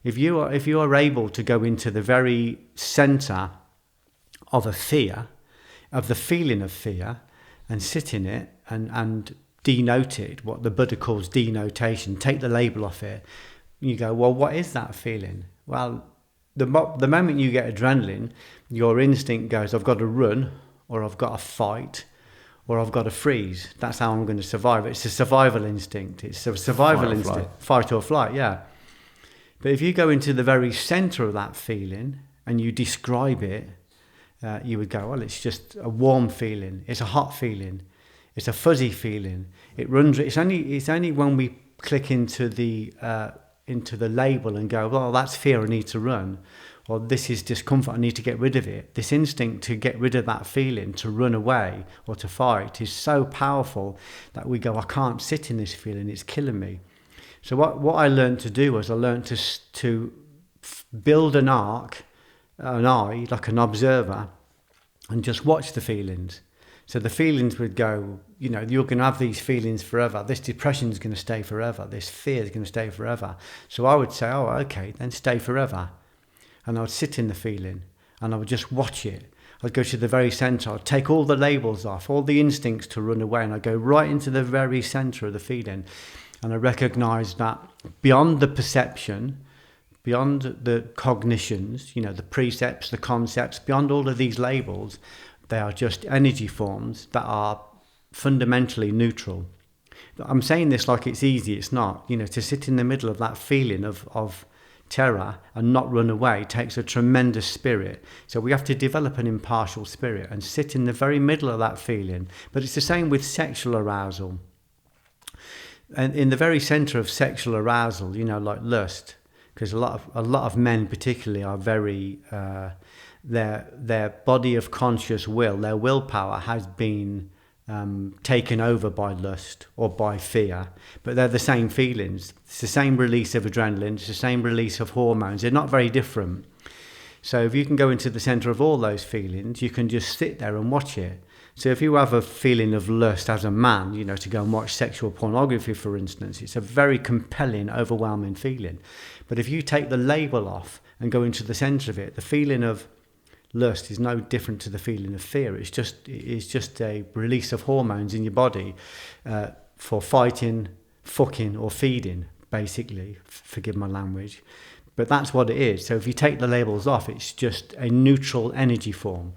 If you are able to go into the very center of a fear, of the feeling of fear, and sit in it and denote it, what the Buddha calls denotation, take the label off it, you go, well, what is that feeling? Well, the moment you get adrenaline, your instinct goes, I've got to run, or I've got to fight, or I've got to freeze. That's how I'm going to survive. It's a survival instinct. It's a survival instinct. Fight or flight, yeah. But if you go into the very center of that feeling and you describe it, you would go, well, it's just a warm feeling. It's a hot feeling. It's a fuzzy feeling. It runs. It's only when we click into the label and go, well, that's fear, I need to run, or this is discomfort, I need to get rid of it. This instinct to get rid of that feeling, to run away or to fight, is so powerful that we go, I can't sit in this feeling, it's killing me. So what I learned to do was I learned to build an eye, like an observer, and just watch the feelings. So the feelings would go, you're going to have these feelings forever. This depression is going to stay forever. This fear is going to stay forever. So I would say, oh, okay, then stay forever. And I would sit in the feeling and I would just watch it. I'd go to the very center. I'd take all the labels off, all the instincts to run away. And I'd go right into the very center of the feeling. And I recognized that beyond the perception, beyond the cognitions, the precepts, the concepts, beyond all of these labels, they are just energy forms that are fundamentally neutral. I'm saying this like it's easy, it's not. To sit in the middle of that feeling of terror and not run away takes a tremendous spirit. So we have to develop an impartial spirit and sit in the very middle of that feeling. But it's the same with sexual arousal. And in the very center of sexual arousal, like lust, because a lot of men particularly are very... Their body of conscious will, their willpower has been taken over by lust or by fear, but they're the same feelings. It's the same release of adrenaline, it's the same release of hormones. They're not very different. So if you can go into the center of all those feelings, you can just sit there and watch it. So if you have a feeling of lust as a man, to go and watch sexual pornography, for instance, it's a very compelling, overwhelming feeling. But if you take the label off and go into the center of it, the feeling of lust is no different to the feeling of fear. It's just a release of hormones in your body for fighting, fucking, or feeding, basically. Forgive my language. But that's what it is. So if you take the labels off, it's just a neutral energy form.